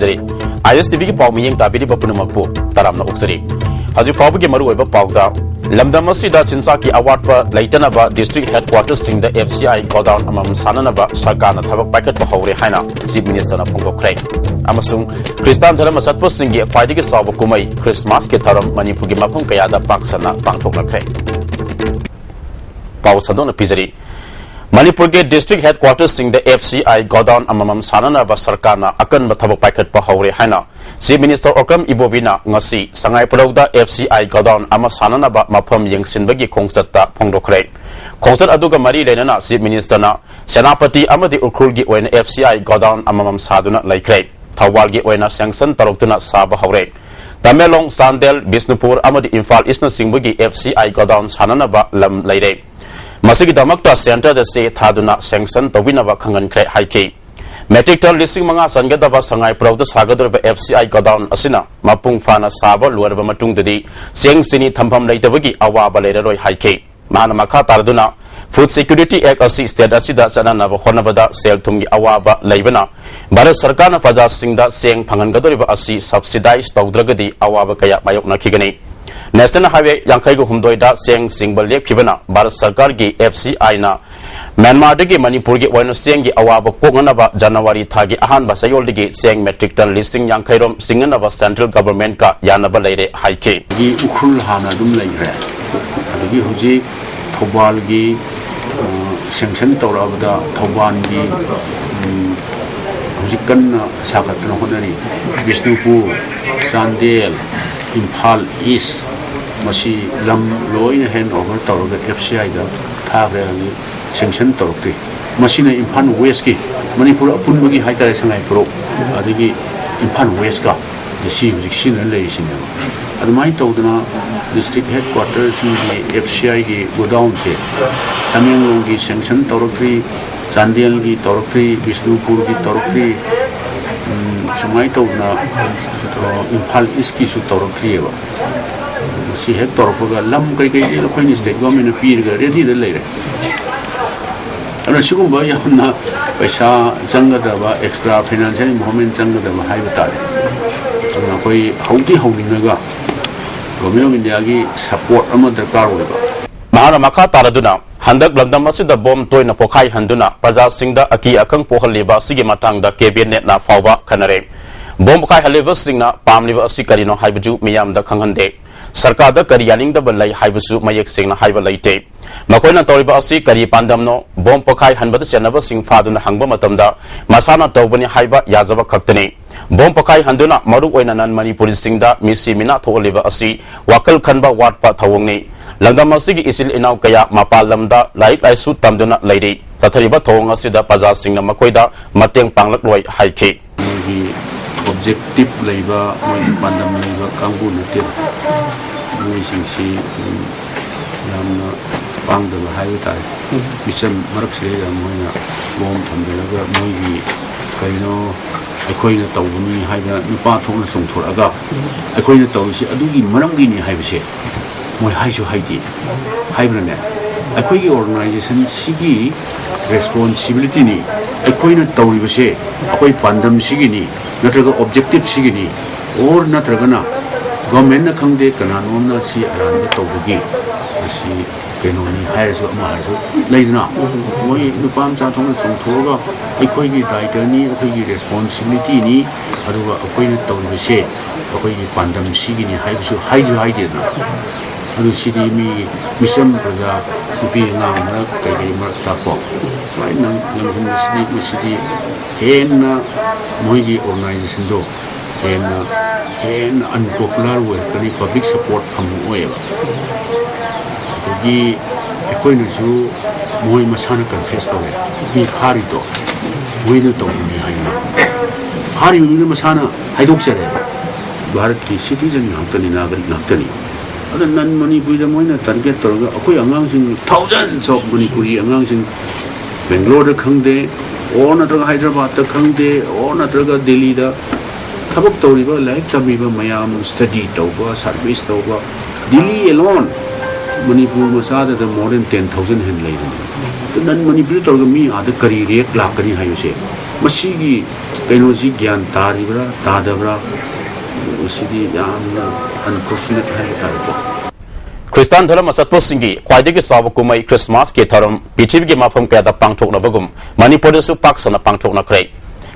ꯄꯤꯖꯔꯤ ISTV ꯒꯤ ꯄꯥꯎ ꯃꯤꯌꯦꯡ ꯇꯥꯕꯤꯔꯤꯕ ꯄꯨꯝꯅꯃꯛꯄꯨ ꯇꯔꯥꯝꯅ ꯑꯣꯛꯆꯔꯤ ꯍꯧꯖꯤꯛ ꯐꯥꯎꯕꯒꯤ ꯃꯔꯨꯑꯣꯏꯕ ꯄꯥꯎꯗ ꯂꯝꯗꯝ ꯑꯁꯤꯗ ꯆꯤꯟꯖꯥꯛꯀꯤ ꯑꯋꯥꯠꯄ ꯂꯩꯇꯅꯕ ꯗꯤꯁꯇ꯭ꯔꯤꯛ ꯍꯦꯗꯀ꯭ꯋꯥꯔꯇꯔꯁꯤꯡꯗ FCI ꯒꯣꯗꯥꯎꯟ ꯑꯃꯃꯝ ꯁꯥꯟꯅꯅꯕ ꯁꯔꯀꯥꯔꯅ ꯊꯕꯛ ꯄꯥꯏꯈꯠꯄ ꯍꯧꯔꯦ ꯍꯥꯏꯅ ꯆꯤꯐ ꯃꯤꯅꯤꯁꯇꯔꯅ ꯐꯣꯡꯗꯣꯛꯈ꯭ꯔꯦ ꯑꯃꯁꯨꯡ ꯈ꯭ꯔꯤꯁꯇꯥꯟ ꯙꯔꯃ ꯆꯠꯄꯁꯤꯡꯒꯤ ꯈ꯭ꯋꯥꯏꯗꯒꯤ ꯆꯥꯎꯕ ꯀꯨꯝꯍꯩ ꯈ꯭ꯔꯤꯁꯃꯥꯁꯀꯤ ꯊꯧꯔꯝ ꯃꯅꯤꯄꯨꯔꯒꯤ ꯃꯐꯝ ꯀꯌꯥꯗ ꯄꯥꯛ ꯁꯟꯅ ꯄꯥꯡꯊꯣꯛꯅꯈ꯭ꯔꯦ ꯄꯥꯎ ꯁꯟꯗꯣꯛꯅ ꯄꯤꯖꯔꯤ Manipur ke district headquarters sing the FCI godown amamam sanana ba sarkarna akan ba thabak paikhat pa hore haina Chief Minister Okram Ibobina ngasi sangai pulauda FCI godown ama sanana ba mafam yengsin bagi khongsatta phongdokre khongsat aduga mari lenana Chief Minister na Senapati amadi ukhul gi oina FCI godown amamam saduna laikre Thawal gi oina sanction taroktuna saba hore Tamelong Sandel Bisnupur amadi Imphal Eastna singbagi FCI godown sanana ba lam laire Masigi damakta center da se thaduna sanction tawinaba khangan kre haiki metric ton listing manga sangadaba sangai prouda sagadrba FCI godown asina mapung fana saba luarba matung dadi seng sini thampham leitabagi awaba leraroi haiki mana makha tarduna Food Security Act asi state asida sanana ba khonabada sel thumgi awaba leibana Bharat Sarkar na praja singda seng phangan gadoriba asi subsidize tawdragadi awaba kaya mayok nakhigani National Highway Yankai gu humdoi da seng singbal lek phibana Bharat Sarkar gi FCI na Myanmar dagi Manipur gi oina seng gi awaba kokngana ba January thagi ahan ba sayol digi seng metric ton listing yankai rom singana ba central government ka yana ba leire haike gi ukhul hana dum leire adigi huji thobal gi sanction tawrabada thoban gi huji kan sakatna honari Bisnupur Sandel Imphal East Masi lam loina hand over tawraga FCI da thagre ani sanction tawrti masina Imphal West ki Manipur apunbagi haitare sangai pro adigi Imphal West ka si rikshin le sin admai tawduna district headquarters ni FCI gi godown se Tamelong gi sanction tawrti Chandel gi tawrti Bisnupur gi tawrti Sumai tawduna Imphal East ki su tawrti ba si hector poga lam kai kai le khoi ni state government pir ga ready de leire ana sigum ba ya na paisa janga da ba extra financial movement janga da ba hai ta ana koi haudi haudi ga government india gi support ama darkar oi ba mahara makha taraduna handak lamdam asida bom toina pokhai handuna praja singda aki akang pohaliba sigi matangda cabinet na fawba khanare bom pokhai haliba singna pamliba asi karino haibaju miyam da khanghande Sarkar da kari yaning da balai haibasu mayek singna haiba laite makoina toriba asi kari pandamno bom pokhai hanbada senaba sing faduna hangba matamda masana tawbani haiba yazaba khaktani bom pokhai handuna maru oina nan Manipuri singda misi mina tholiba asi wakal khanba watpa thawongni Langdam asigi isil inaw kaya mapalamda laik laisu tamduna leiri tathariba thawong asida paja singna makoida mateng panglak loi haike objective leiba moi pandam leiba kangbu nate moi singsi yamna pangda hayu tai mission marak se ya moina bom thamdelaga moi gi kaino aikoina tawbuni haida nupa thongna songthoraga aikoina tawsi adugi maramgi ni haibse moi haisu haidi haibrane aikoigi organization sigi responsibility ni aikoina tawribase akoi pandam sigi ni natraga objective sigini or natragana government na khangde kanano na si aranda tawbugi si kenoni haisu ama haisu leidna moi nupam cha thong chung thoga aikoi gi daita ni aikoi gi responsibility ni aduga akoi na tawri se akoi gi pandam sigini haisu haiju haide na adu sidi mi mission praja supi na na kai mar ta ko mai nang nang sidi henna moigi organization do henna unpopular way kani public support kamu oeba gi ekoi nu su moi masana contest to gi khari to moi nu to ni haina khari nu masana haidok sere bharat ki citizen haktani nagarik haktani adan nan Manipuri da moina target to ga akoi angang sing thousands of Manipuri angang sing Bangalore da khangde or natraga Hyderabad da khangde or natraga Delhi da thabak tawriba like tamiba mayam study tawba service tawba Delhi alone Manipur masada da more than 10,000 hen laid nan Manipuri tawgami ada kari rek lakani hayuse masigi kailosi gyan taribra tadabra masigi yamna unfortunate hay Kristan dharam asatpo singi khwaidagi sabu kumai Christmas ke tharam pichib ge mafam kaya da pangthok na bagum Manipur su paksana pangthok na krai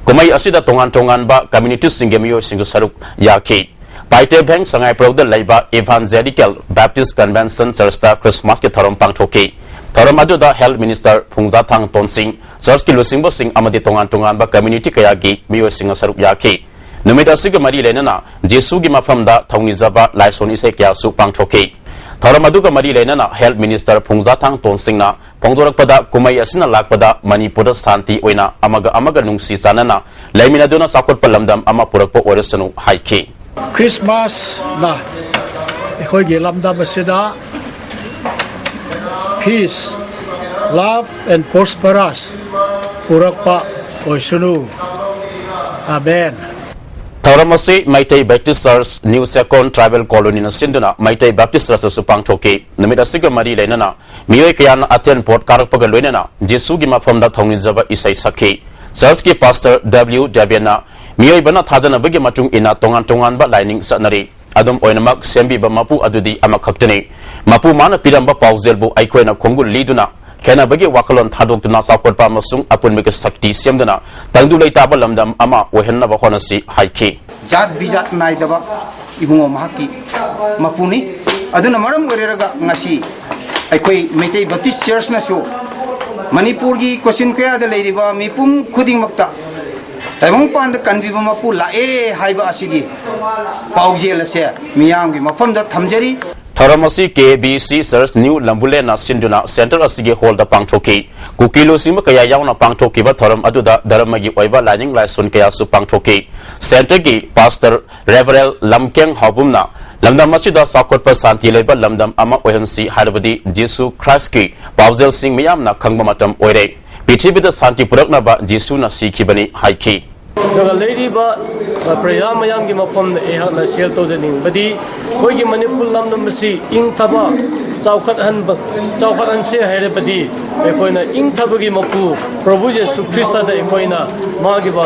kumai asida tongan ba community singe miyo singu saruk yaki Paite Bank sangai proud laiba Evangelical Baptist Convention Church Christmas ke tharam pangthoki tharam aduda Health Minister Phungza Thang Ton Singh Church ki lusingbo sing amadi tongan ba community kaya gi miyo singa saruk yaki numita sig mari lenana Jesu gi mafam da thongni jaba laison ise kya su pangthoki tharam aduga mari lenana Health Minister Phungza Thang Ton Singh na phongdorak pada kumai asina lakpada Manipur santi oina amaga nungsi chanana laimina duna sakot palamdam ama purakpo oresanu haiki Christmas na ekhoi ge lamdam asida peace love and prosperous purakpa oisunu amen Tauramasi Maitai Baptist Church New Second Tribal Colony na sinduna Maitai Baptist Church su pangthoki namita siga mari lenana miyoi kyan Athens port karakpaga loinana Jesu gi mafam da thongni jaba isai sakhi Church ki pastor W Daviana miyoi bana thajana bagi matung ina tongan ba lining sanari adum oinamak sembi ba mapu adudi amakhaktani mapu mana piramba pauzelbu aikoina khongul liduna kena bagi wakalon thadok tuna sakotpa masung apun meke sakti semdana tangdu leitaba lamdam ama ohenna ba khonasi haiki jat bijat naidaba ibungo mahaki mapuni aduna maram oreraga ngasi aikoi Maitai Baptist Church na su Manipur gi question kaya da leiriba mipum khuding makta taimong pan da kanbiba mapu lae haiba asigi paujela se miyang gi mafam da thamjari Tharamasi KBC Church New Lambule na sinduna center asige hall da pangthoki kukilo sima kaya yauna pangthoki ba tharam aduda daramagi oiba lining laison kaya su pangthoki center gi pastor Reverend Lamkeng Habumna lamdam masida sakot pa santi leba lamdam ama ohensi harbadi Jesu Christ ki pawzel sing miyam na khangba matam oire pithibida santi purakna ba Jesu na sikhibani haiki daga lady ba prayer mayam gi mafam na ehak na share to jening badi koi gi Manipur lam namsi ing thaba chawkhat han se haire badi ekoina ing thaba gi mapu Prabhu Jesu Christa da ekoina ma gi ba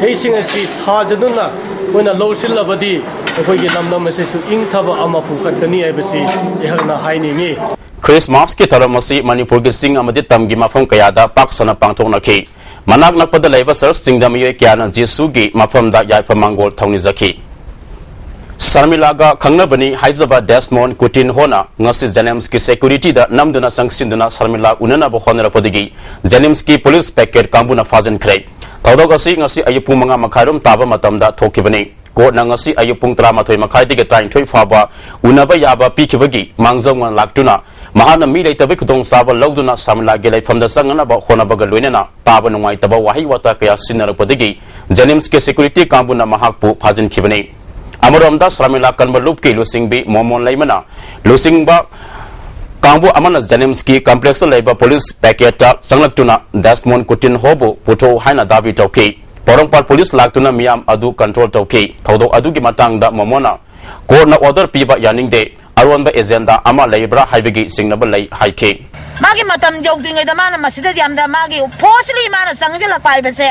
heising chi tha jaduna koina lawsil labadi ekoi gi lam namsi su ing thaba ama pu khatani ai basi ehak na haini ngi Christmas ki taramasi Manipur ki sing amadi tamgi mafam kayada paksana pangthokna ki manak nakpada laiba Church singdam yoy kyana Jesu gi mafam da yaipa mangol thongni zaki Sarmilaga khangnabani haizaba Desmond Kutin hona ngasi Janems ki security da namduna sangsinduna Sarmila unana bo khonera podigi Janems ki police packet kambuna fajen khrei thawdogasi ngasi ayupung manga makharum taba matamda thokibani ko nangasi ayupung 13 makhai dige train thoi faba unaba yaba pikibagi mangjongwan laktuna mahana mi leitabe khudong saba lawduna Sarmila ge laifamda sangana ba khona baga loinena taba nungai taba wahi wata kaya sinara podigi Janems ki security kambuna mahakpu fajen khibani Amoromda Sarmila kanbalup ki lusing bi momon laimana lusing ba kangbu amana Janems ki complex laiba police packet sanglaktuna Desmond Kutin hobo puto haina dabi tawki porongpal police laktuna miyam adu control tawki thodo adu gi matangda momona court na order piba yaningde aronba agenda ama laibra haibigi singnaba lai haike magi matam jogdingai da mana masida yamda magi posli mana sangjala pai bese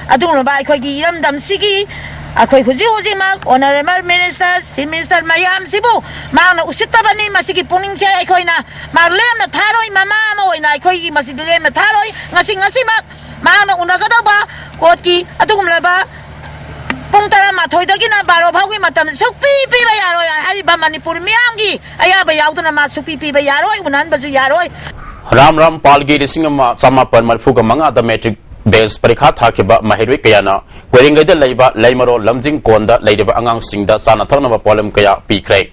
adung ba khoi gi iramdam sigi akhoi huji ma honorable minister si minister mayam sibu ma na usitabani masigi puning che akhoi na marlem na tharoi mama ma oina akhoi gi masidi lem na tharoi ngasi ma na unagada ba kotki adugum la ba pung tara ma thoidagi na baro phaugi matam sukpi pi ba yaroi hari ba Manipur miyam gi aya ba yauduna ma sukpi pi ba yaroi unan bazu yaroi ram palgi risingama samapan marfuga manga da metric base parikha thakiba mahirwi kayana kweringai da laiba laimaro lamjing konda laiba angang singda sana tharnaba problem kaya pikre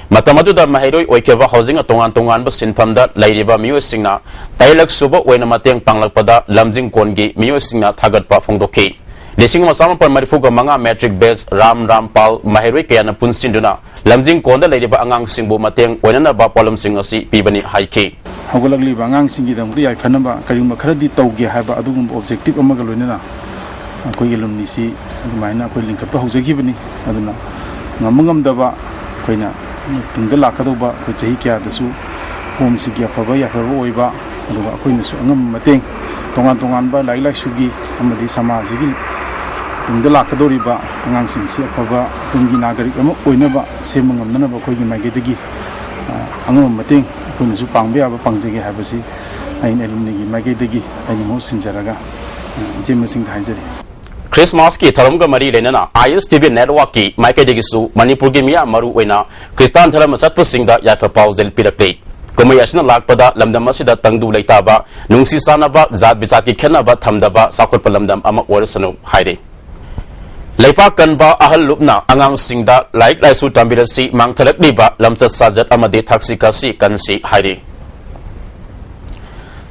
matamadu da mahirwi oikeba housing tongan ba sinphamda laiba miyo singna tailak suba oina mateng panglakpada lamjing kongi miyo singna thagatpa phongdoki lising masama par marifuga manga metric base ram pal mahirwi kayana punsinduna lamjing konda laiba angang singbu mateng oina ba problem singasi pibani haike haugalagli bangang singi dam di ai khanaba karim kharadi tawge haba adugum objective amaga loinena koi gelumni si maina koi link pa hojagi bani aduna ngamangam daba koina tungda lakadoba ko chahi kya dasu hom si kya phaba ya phaba oiba ꯑꯗꯨꯒ ꯑꯩꯈꯣꯏꯅꯁꯨ ꯑꯉꯝꯕ ꯃꯇꯦꯡ ꯇꯣꯉꯥꯟ ꯇꯣꯉꯥꯟꯕ ꯂꯥꯏꯔꯤꯛ ꯂꯥꯏꯁꯨꯒꯤ ꯑꯃꯗꯤ ꯁꯃꯥꯖꯒꯤ ꯇꯨꯡꯗ ꯂꯥꯛꯀꯗꯧꯔꯤꯕ ꯑꯉꯥꯡꯁꯤꯡꯁꯤ ꯑꯐꯕ ꯇꯨꯡꯒꯤ ꯅꯥꯒꯔꯤꯛ ꯑꯃ ꯑꯣꯏꯅꯕ ꯁꯦꯝꯕ ꯉꯝꯅꯅꯕ ꯑꯩꯈꯣꯏꯒꯤ ꯃꯥꯏꯀꯩꯗꯒꯤ ꯑꯉꯝꯕ ꯃꯇꯦꯡ ꯑꯩꯈꯣꯏꯅꯁꯨ ꯄꯥꯡꯕ ꯌꯥꯕ ꯄꯥꯡꯖꯒꯦ ꯍꯥꯏꯕꯁꯤ ꯑꯩꯅ ꯑꯦꯂꯨꯝꯅꯤꯒꯤ ꯃꯥꯏꯀꯩꯗꯒꯤ ꯑꯩꯅ ꯃꯍꯨꯠ ꯁꯤꯟꯖꯔꯒ ꯏꯆꯦꯃꯁꯤꯡꯗ ꯍꯥꯏꯖꯔꯤ Christmas ki tharamga mari lenana ISTV network ki maikaidegisu Manipur gi miya maru oina Kristan dharam satpusingda yafa pausel pirakle kumai asina lakpada lamdam asida tangdu leitaba nungsi sanaba zat bichat ki khenaba thamdaba sakhulpa lamdam ama orsanu haire leipa kanba ahal lupna angang singda like laisu tambirasi mangthalak liba lamcha sajat amade thaksi kasi kansi haire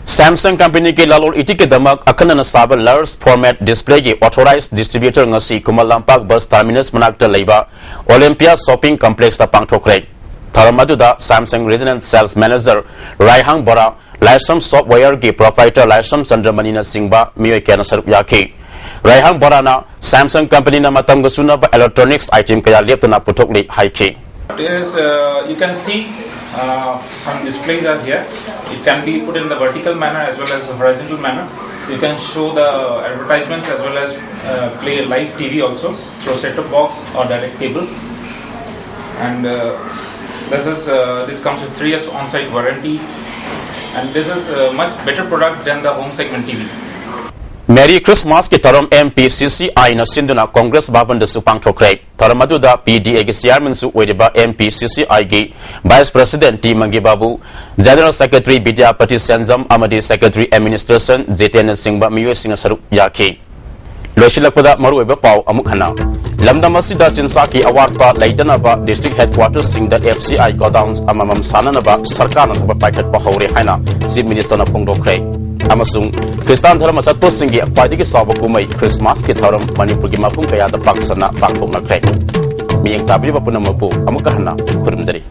Samsung company ke lalol iti ke damak akan nasaba large format display ki authorized distributor ngasi Kumal Lampak bus terminus manakta leiba Olympia shopping complex ta pangthokre tharamadu da Samsung regional sales manager Raihang Bora Laisam software ki proprietor Laisam Chandramani na singba miyoy kana sarup yake Raihang Bora na Samsung company na matam gasuna ba electronics item kaya leptana puthokli haike you can see some displays are here. It can be put in the vertical manner as well as horizontal manner. You can show the advertisements as well as play a live TV also through set-top box or direct cable. And this comes with 3 years on-site warranty. And this is a much better product than the home segment TV. Merry Christmas ki taram MPCCI na sinduna Congress Bhavan da supang thokre taramadu da PDA ki chairman su oiriba MPCCI gi Vice President T Mangi Babu General Secretary Vidyapati Sanjam amadi Secretary Administration Jeten Singba miyo singa saru yake loishilakpada maru oiba pau amuk hana lamdam asida chinsa ki award pa laidana ba district headquarters singda FCI godowns amamam sanana ba sarkar na ba paikhat pa hore haina Chief Minister na phongdokre amasung Kristan dharam satpo singi akpadigi sawa kumai Christmas ki dharam Manipur gi mapung kaya da paksana pangthokna kre miyeng tabri ba punamapu amuka hana khurumjari